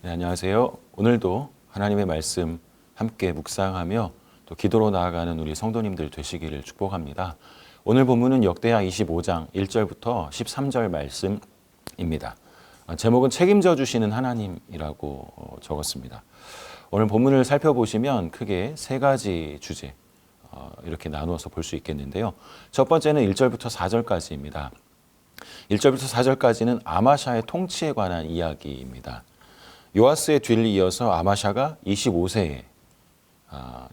네, 안녕하세요. 오늘도 하나님의 말씀 함께 묵상하며 또 기도로 나아가는 우리 성도님들 되시기를 축복합니다. 오늘 본문은 역대하 25장 1절부터 13절 말씀입니다. 제목은 책임져 주시는 하나님이라고 적었습니다. 오늘 본문을 살펴보시면 크게 세 가지 주제 이렇게 나누어서 볼 수 있겠는데요. 첫 번째는 1절부터 4절까지입니다. 1절부터 4절까지는 아마샤의 통치에 관한 이야기입니다. 요아스의 뒤를 이어서 아마샤가 25세에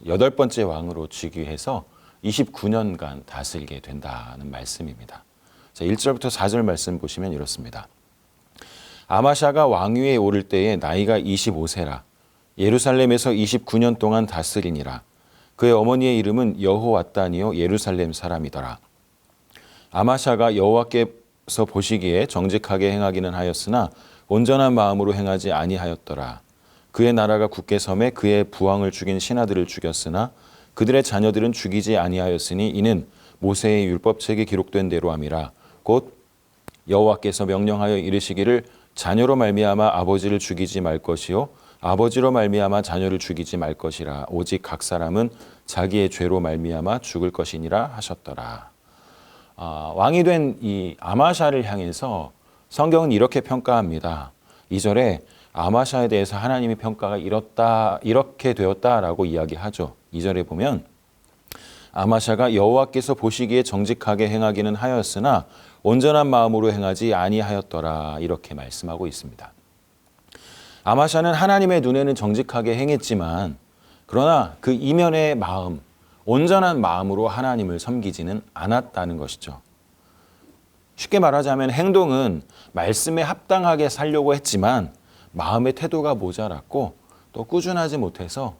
8번째 왕으로 즉위해서 29년간 다스리게 된다는 말씀입니다. 자, 1절부터 4절 말씀 보시면 이렇습니다. 아마샤가 왕위에 오를 때에 나이가 25세라 예루살렘에서 29년 동안 다스리니라. 그의 어머니의 이름은 여호왔단이요 예루살렘 사람이더라. 아마샤가 여호와께서 보시기에 정직하게 행하기는 하였으나 온전한 마음으로 행하지 아니하였더라. 그의 나라가 굳게 섬에 그의 부왕을 죽인 신하들을 죽였으나 그들의 자녀들은 죽이지 아니하였으니 이는 모세의 율법책에 기록된 대로 함이라. 곧 여호와께서 명령하여 이르시기를 자녀로 말미암아 아버지를 죽이지 말 것이요 아버지로 말미암아 자녀를 죽이지 말 것이라. 오직 각 사람은 자기의 죄로 말미암아 죽을 것이니라 하셨더라. 왕이 된 이 아마샤를 향해서 성경은 이렇게 평가합니다. 2절에 아마샤에 대해서 하나님의 평가가 이렇게 되었다라고 이야기하죠. 2절에 보면 아마샤가 여호와께서 보시기에 정직하게 행하기는 하였으나 온전한 마음으로 행하지 아니하였더라 이렇게 말씀하고 있습니다. 아마샤는 하나님의 눈에는 정직하게 행했지만 그러나 그 이면의 마음, 온전한 마음으로 하나님을 섬기지는 않았다는 것이죠. 쉽게 말하자면 행동은 말씀에 합당하게 살려고 했지만 마음의 태도가 모자랐고 또 꾸준하지 못해서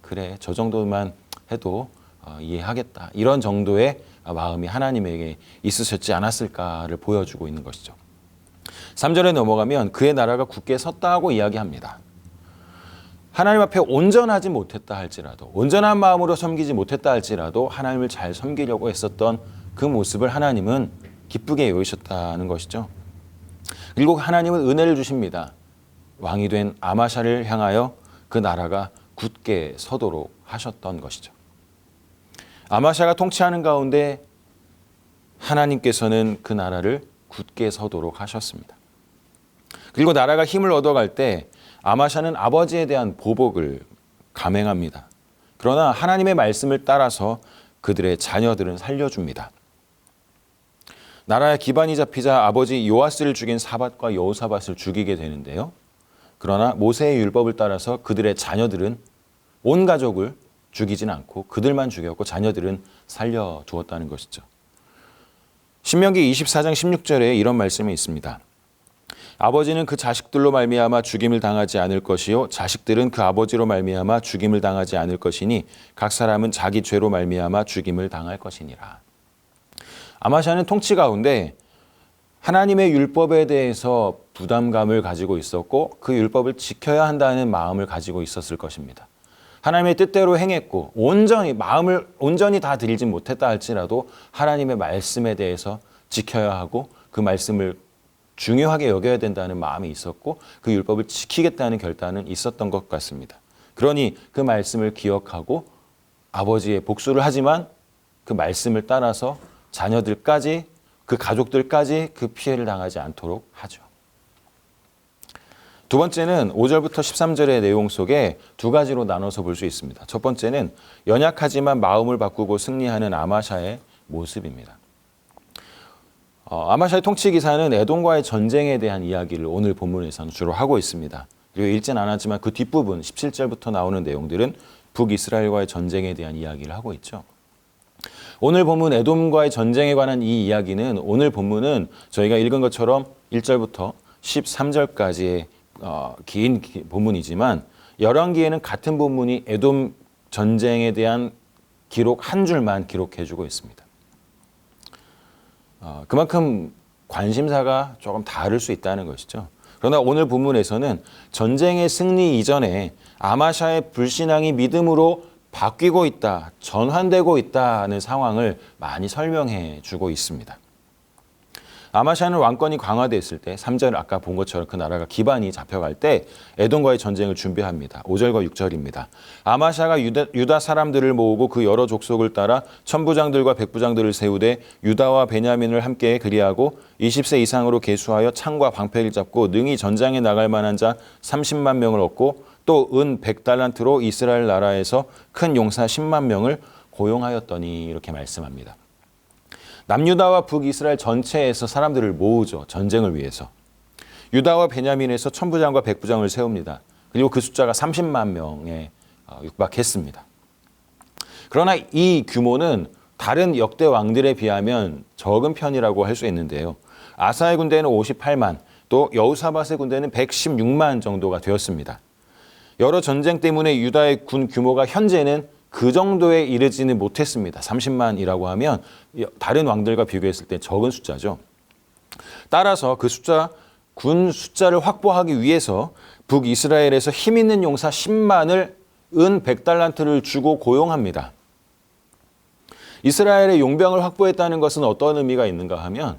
그래 저 정도만 해도 이해하겠다 이런 정도의 마음이 하나님에게 있으셨지 않았을까를 보여주고 있는 것이죠. 3절에 넘어가면 그의 나라가 굳게 섰다고 이야기합니다. 하나님 앞에 온전하지 못했다 할지라도 온전한 마음으로 섬기지 못했다 할지라도 하나님을 잘 섬기려고 했었던 그 모습을 하나님은 기쁘게 여기셨다는 것이죠. 그리고 하나님은 은혜를 주십니다. 왕이 된 아마샤를 향하여 그 나라가 굳게 서도록 하셨던 것이죠. 아마샤가 통치하는 가운데 하나님께서는 그 나라를 굳게 서도록 하셨습니다. 그리고 나라가 힘을 얻어갈 때 아마샤는 아버지에 대한 보복을 감행합니다. 그러나 하나님의 말씀을 따라서 그들의 자녀들은 살려줍니다. 나라의 기반이 잡히자 아버지 요아스를 죽인 사밧과 여호사밧을 죽이게 되는데요. 그러나 모세의 율법을 따라서 그들의 자녀들은 온 가족을 죽이진 않고 그들만 죽였고 자녀들은 살려두었다는 것이죠. 신명기 24장 16절에 이런 말씀이 있습니다. 아버지는 그 자식들로 말미암아 죽임을 당하지 않을 것이요 자식들은 그 아버지로 말미암아 죽임을 당하지 않을 것이니 각 사람은 자기 죄로 말미암아 죽임을 당할 것이니라. 아마샤는 통치 가운데 하나님의 율법에 대해서 부담감을 가지고 있었고 그 율법을 지켜야 한다는 마음을 가지고 있었을 것입니다. 하나님의 뜻대로 행했고 마음을 온전히 다 드리지 못했다 할지라도 하나님의 말씀에 대해서 지켜야 하고 그 말씀을 중요하게 여겨야 된다는 마음이 있었고 그 율법을 지키겠다는 결단은 있었던 것 같습니다. 그러니 그 말씀을 기억하고 아버지의 복수를 하지만 그 말씀을 따라서 자녀들까지 그 가족들까지 그 피해를 당하지 않도록 하죠. 두 번째는 5절부터 13절의 내용 속에 두 가지로 나눠서 볼 수 있습니다. 첫 번째는 연약하지만 마음을 바꾸고 승리하는 아마샤의 모습입니다. 아마샤의 통치 기사는 에돔과의 전쟁에 대한 이야기를 오늘 본문에서는 주로 하고 있습니다. 그리고 읽진 않았지만 그 뒷부분 17절부터 나오는 내용들은 북이스라엘과의 전쟁에 대한 이야기를 하고 있죠. 오늘 본문 에돔과의 전쟁에 관한 이 이야기는 오늘 본문은 저희가 읽은 것처럼 1절부터 13절까지의 긴 본문이지만 열왕기에는 같은 본문이 에돔 전쟁에 대한 기록 한 줄만 기록해주고 있습니다. 그만큼 관심사가 조금 다를 수 있다는 것이죠. 그러나 오늘 본문에서는 전쟁의 승리 이전에 아마샤의 불신앙이 믿음으로 바뀌고 있다, 전환되고 있다는 상황을 많이 설명해 주고 있습니다. 아마샤는 왕권이 강화됐을 때 3절 아까 본 것처럼 그 나라가 기반이 잡혀갈 때 에돔과의 전쟁을 준비합니다. 5절과 6절입니다. 아마샤가 유다 사람들을 모으고 그 여러 족속을 따라 천부장들과 백부장들을 세우되 유다와 베냐민을 함께 그리하고 20세 이상으로 계수하여 창과 방패를 잡고 능히 전장에 나갈 만한 자 30만 명을 얻고 또 은 100달란트로 이스라엘 나라에서 큰 용사 10만 명을 고용하였더니 이렇게 말씀합니다. 남유다와 북이스라엘 전체에서 사람들을 모으죠. 전쟁을 위해서. 유다와 베냐민에서 천부장과 백부장을 세웁니다. 그리고 그 숫자가 30만 명에 육박했습니다. 그러나 이 규모는 다른 역대 왕들에 비하면 적은 편이라고 할 수 있는데요. 아사의 군대는 58만, 또 여호사밧의 군대는 116만 정도가 되었습니다. 여러 전쟁 때문에 유다의 군 규모가 현재는 그 정도에 이르지는 못했습니다. 30만이라고 하면 다른 왕들과 비교했을 때 적은 숫자죠. 따라서 그 군 숫자를 확보하기 위해서 북이스라엘에서 힘 있는 용사 10만을 은 100달란트를 주고 고용합니다. 이스라엘의 용병을 확보했다는 것은 어떤 의미가 있는가 하면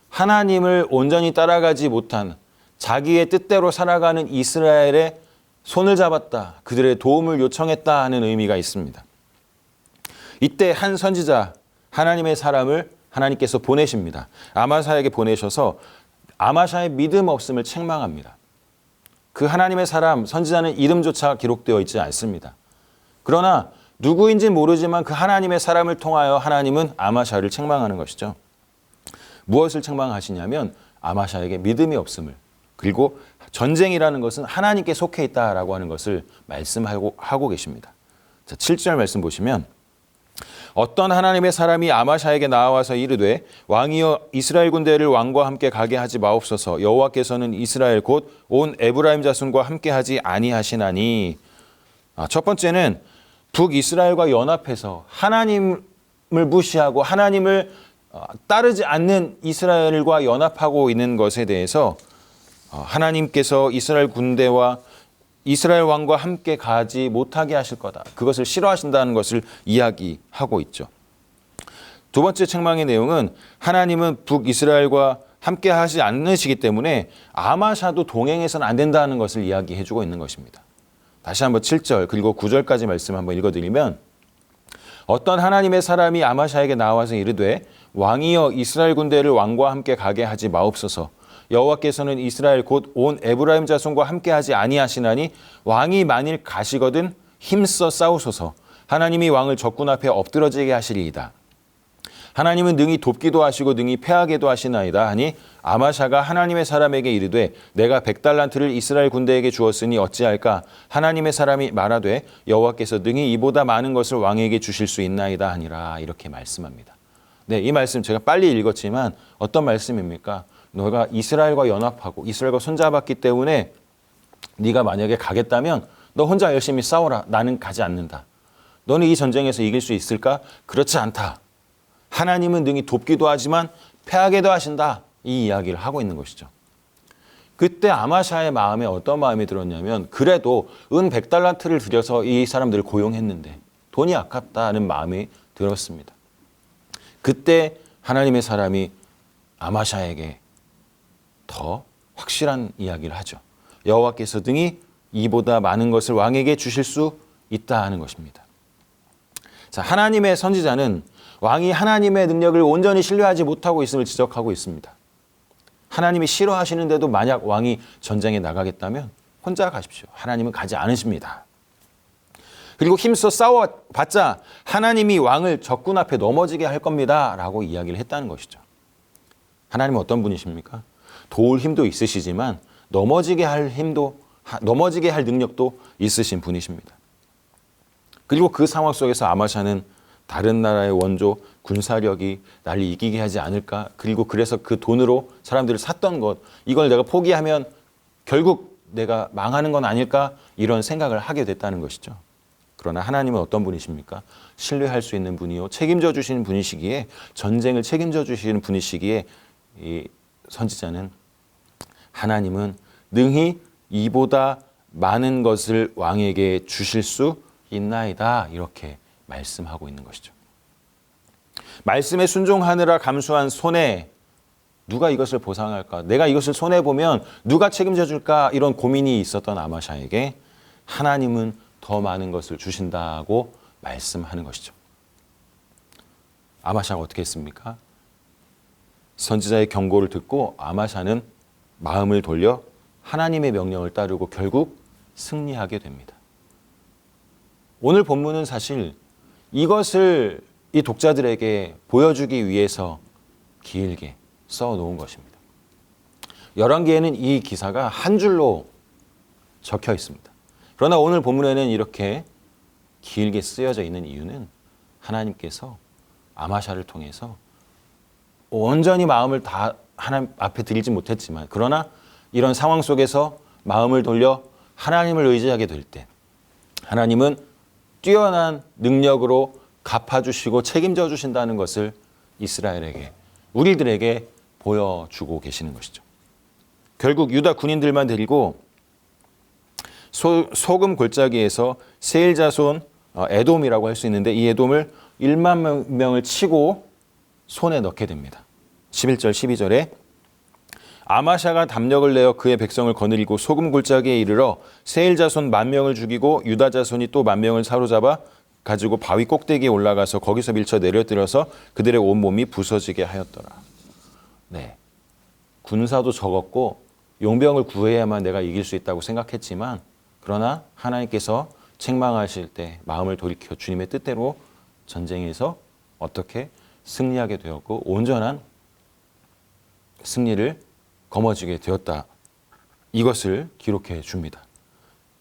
하나님을 온전히 따라가지 못한 자기의 뜻대로 살아가는 이스라엘의 손을 잡았다, 그들의 도움을 요청했다 하는 의미가 있습니다. 이때 한 선지자, 하나님의 사람을 하나님께서 보내십니다. 아마샤에게 보내셔서 아마샤의 믿음 없음을 책망합니다. 그 하나님의 사람, 선지자는 이름조차 기록되어 있지 않습니다. 그러나 누구인지 모르지만 그 하나님의 사람을 통하여 하나님은 아마샤를 책망하는 것이죠. 무엇을 책망하시냐면 아마샤에게 믿음이 없음을, 그리고 전쟁이라는 것은 하나님께 속해 있다라고 하는 것을 말씀하고 계십니다. 자, 7절 말씀 보시면 어떤 하나님의 사람이 아마샤에게 나와서 이르되 왕이여 이스라엘 군대를 왕과 함께 가게 하지 마옵소서. 여호와께서는 이스라엘 곧 온 에브라임 자손과 함께 하지 아니하시나니. 첫 번째는 북이스라엘과 연합해서 하나님을 무시하고 하나님을 따르지 않는 이스라엘과 연합하고 있는 것에 대해서 하나님께서 이스라엘 군대와 이스라엘 왕과 함께 가지 못하게 하실 거다. 그것을 싫어하신다는 것을 이야기하고 있죠. 두 번째 책망의 내용은 하나님은 북이스라엘과 함께 하지 않으시기 때문에 아마샤도 동행해서는 안 된다는 것을 이야기해주고 있는 것입니다. 다시 한번 7절 그리고 9절까지 말씀 한번 읽어드리면 어떤 하나님의 사람이 아마샤에게 나와서 이르되 왕이여 이스라엘 군대를 왕과 함께 가게 하지 마옵소서. 여호와께서는 이스라엘 곧 온 에브라임 자손과 함께하지 아니하시나니 왕이 만일 가시거든 힘써 싸우소서. 하나님이 왕을 적군 앞에 엎드러지게 하시리이다. 하나님은 능히 돕기도 하시고 능히 패하게도 하시나이다 하니 아마샤가 하나님의 사람에게 이르되 내가 100달란트를 이스라엘 군대에게 주었으니 어찌할까. 하나님의 사람이 말하되 여호와께서 능히 이보다 많은 것을 왕에게 주실 수 있나이다 하니라. 이렇게 말씀합니다. 네, 이 말씀 제가 빨리 읽었지만 어떤 말씀입니까? 너가 이스라엘과 연합하고 이스라엘과 손잡았기 때문에 네가 만약에 가겠다면 너 혼자 열심히 싸워라. 나는 가지 않는다. 너는 이 전쟁에서 이길 수 있을까? 그렇지 않다. 하나님은 능히 돕기도 하지만 패하게도 하신다. 이 이야기를 하고 있는 것이죠. 그때 아마샤의 마음에 어떤 마음이 들었냐면 그래도 은 100달란트를 들여서 이 사람들을 고용했는데 돈이 아깝다는 마음이 들었습니다. 그때 하나님의 사람이 아마샤에게 더 확실한 이야기를 하죠. 여호와께서 등이 이보다 많은 것을 왕에게 주실 수 있다 하는 것입니다. 자, 하나님의 선지자는 왕이 하나님의 능력을 온전히 신뢰하지 못하고 있음을 지적하고 있습니다. 하나님이 싫어하시는데도 만약 왕이 전쟁에 나가겠다면 혼자 가십시오. 하나님은 가지 않으십니다. 그리고 힘써 싸워봤자 하나님이 왕을 적군 앞에 넘어지게 할 겁니다. 라고 이야기를 했다는 것이죠. 하나님은 어떤 분이십니까? 도울 힘도 있으시지만 넘어지게 할 능력도 있으신 분이십니다. 그리고 그 상황 속에서 아마샤는 다른 나라의 원조 군사력이 나를 이기게 하지 않을까? 그리고 그래서 그 돈으로 사람들을 샀던 것, 이걸 내가 포기하면 결국 내가 망하는 건 아닐까? 이런 생각을 하게 됐다는 것이죠. 그러나 하나님은 어떤 분이십니까? 신뢰할 수 있는 분이요. 책임져 주시는 분이시기에, 전쟁을 책임져 주시는 분이시기에 이 선지자는 하나님은 능히 이보다 많은 것을 왕에게 주실 수 있나이다. 이렇게 말씀하고 있는 것이죠. 말씀에 순종하느라 감수한 손해, 누가 이것을 보상할까? 내가 이것을 손해보면 누가 책임져 줄까? 이런 고민이 있었던 아마샤에게 하나님은 더 많은 것을 주신다고 말씀하는 것이죠. 아마샤가 어떻게 했습니까? 선지자의 경고를 듣고 아마샤는 마음을 돌려 하나님의 명령을 따르고 결국 승리하게 됩니다. 오늘 본문은 사실 이것을 이 독자들에게 보여주기 위해서 길게 써놓은 것입니다. 열왕기에는 이 기사가 한 줄로 적혀 있습니다. 그러나 오늘 본문에는 이렇게 길게 쓰여져 있는 이유는 하나님께서 아마샤를 통해서 온전히 마음을 다 하나님 앞에 드리지 못했지만, 그러나 이런 상황 속에서 마음을 돌려 하나님을 의지하게 될 때 하나님은 뛰어난 능력으로 갚아주시고 책임져 주신다는 것을 이스라엘에게, 우리들에게 보여주고 계시는 것이죠. 결국 유다 군인들만 데리고 소금 골짜기에서 세일 자손 에돔이라고 할 수 있는데, 이 에돔을 1만 명을 치고 손에 넣게 됩니다. 11절 12절에 아마샤가 담력을 내어 그의 백성을 거느리고 소금 골짜기에 이르러 세일 자손 10,000명을 죽이고 유다 자손이 또 10,000명을 사로잡아 가지고 바위 꼭대기에 올라가서 거기서 밀쳐 내려뜨려서 그들의 온몸이 부서지게 하였더라. 네, 군사도 적었고 용병을 구해야만 내가 이길 수 있다고 생각했지만, 그러나 하나님께서 책망하실 때 마음을 돌이켜 주님의 뜻대로 전쟁에서 어떻게 승리하게 되었고 온전한 승리를 거머쥐게 되었다. 이것을 기록해 줍니다.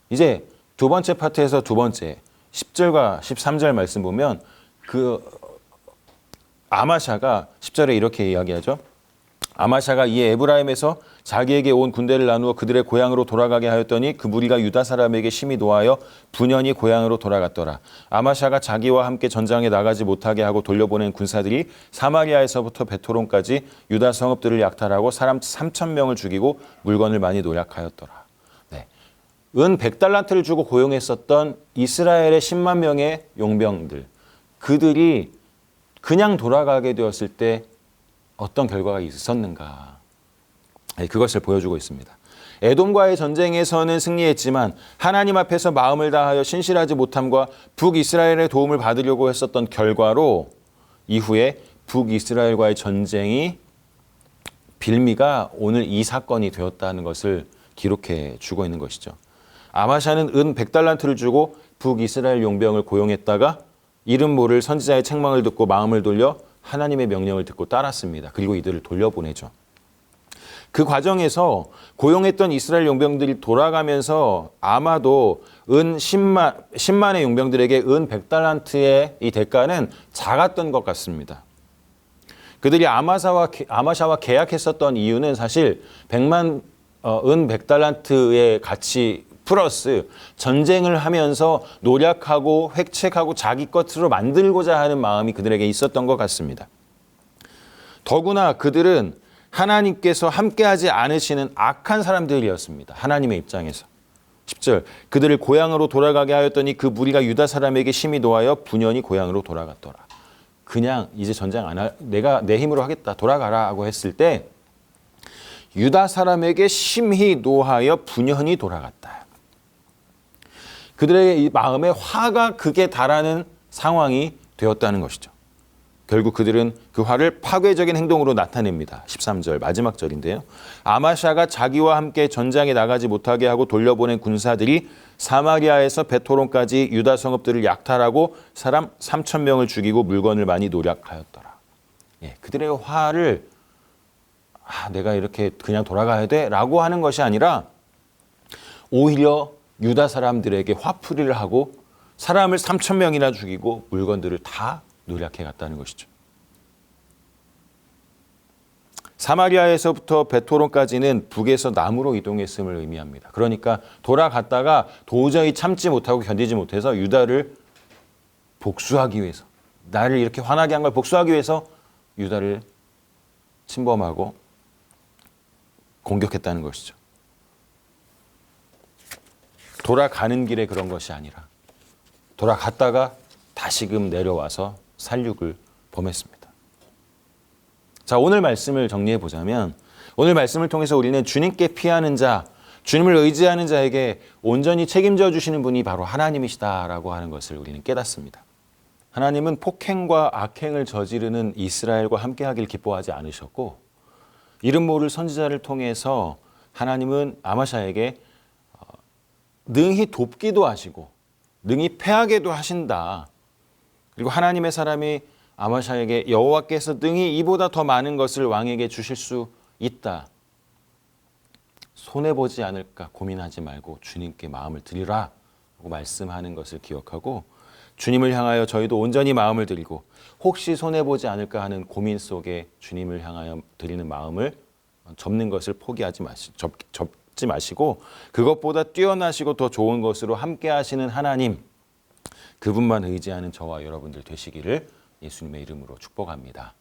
이제 두 번째 파트에서 두 번째 10절과 13절 말씀 보면 그 아마샤가 10절에 이렇게 이야기하죠. 아마샤가 이에 에브라임에서 자기에게 온 군대를 나누어 그들의 고향으로 돌아가게 하였더니 그 무리가 유다 사람에게 심히 노하여 분연히 고향으로 돌아갔더라. 아마샤가 자기와 함께 전장에 나가지 못하게 하고 돌려보낸 군사들이 사마리아에서부터 베토론까지 유다 성읍들을 약탈하고 사람 3,000명을 죽이고 물건을 많이 노략하였더라. 네. 은 100달란트를 주고 고용했었던 이스라엘의 10만 명의 용병들, 그들이 그냥 돌아가게 되었을 때 어떤 결과가 있었는가, 그것을 보여주고 있습니다. 에돔과의 전쟁에서는 승리했지만 하나님 앞에서 마음을 다하여 신실하지 못함과 북이스라엘의 도움을 받으려고 했었던 결과로 이후에 북이스라엘과의 전쟁이 빌미가 오늘 이 사건이 되었다는 것을 기록해 주고 있는 것이죠. 아마샤는 은 100달란트를 주고 북이스라엘 용병을 고용했다가 이름 모를 선지자의 책망을 듣고 마음을 돌려 하나님의 명령을 듣고 따랐습니다. 그리고 이들을 돌려보내죠. 그 과정에서 고용했던 이스라엘 용병들이 돌아가면서 아마도 은 10만의 용병들에게 은 100달란트의 이 대가는 작았던 것 같습니다. 그들이 아마샤와 계약했었던 이유는 사실 은 100달란트의 가치 플러스 전쟁을 하면서 노력하고 획책하고 자기 것으로 만들고자 하는 마음이 그들에게 있었던 것 같습니다. 더구나 그들은 하나님께서 함께하지 않으시는 악한 사람들이었습니다. 하나님의 입장에서. 10절 그들을 고향으로 돌아가게 하였더니 그 무리가 유다 사람에게 심히 노하여 분연히 고향으로 돌아갔더라. 그냥 이제 전쟁 안 할, 내가 내 힘으로 하겠다, 돌아가라 하고 했을 때 유다 사람에게 심히 노하여 분연히 돌아갔다. 그들의 이 마음에 화가 극에 달하는 상황이 되었다는 것이죠. 결국 그들은 그 화를 파괴적인 행동으로 나타냅니다. 13절 마지막 절인데요. 아마샤가 자기와 함께 전장에 나가지 못하게 하고 돌려보낸 군사들이 사마리아에서 베토론까지 유다 성읍들을 약탈하고 사람 3,000명을 죽이고 물건을 많이 노략하였더라. 예, 그들의 화를 내가 이렇게 그냥 돌아가야 돼? 라고 하는 것이 아니라 오히려 유다 사람들에게 화풀이를 하고 사람을 3,000명이나 죽이고 물건들을 다 노략해 갔다는 것이죠. 사마리아에서부터 베토론까지는 북에서 남으로 이동했음을 의미합니다. 그러니까 돌아갔다가 도저히 참지 못하고 견디지 못해서 유다를 복수하기 위해서, 나를 이렇게 화나게 한 걸 복수하기 위해서 유다를 침범하고 공격했다는 것이죠. 돌아가는 길에 그런 것이 아니라 돌아갔다가 다시금 내려와서 살육을 범했습니다. 자, 자, 오늘 말씀을 정리해 보자면 오늘 말씀을 통해서 우리는 주님께 피하는 자, 주님을 의지하는 자에게 온전히 책임져 주시는 분이 바로 하나님이시다라고 하는 것을 우리는 깨닫습니다. 하나님은 폭행과 악행을 저지르는 이스라엘과 함께하길 기뻐하지 않으셨고 이름 모를 선지자를 통해서 하나님은 아마샤에게 능히 돕기도 하시고 능히 패하게도 하신다. 그리고 하나님의 사람이 아마샤에게 여호와께서 능히 이보다 더 많은 것을 왕에게 주실 수 있다. 손해보지 않을까 고민하지 말고 주님께 마음을 드리라 라고 말씀하는 것을 기억하고 주님을 향하여 저희도 온전히 마음을 드리고 혹시 손해보지 않을까 하는 고민 속에 주님을 향하여 드리는 마음을 접는 것을 접지 마시고 그것보다 뛰어나시고 더 좋은 것으로 함께 하시는 하나님, 그분만 의지하는 저와 여러분들 되시기를 예수님의 이름으로 축복합니다.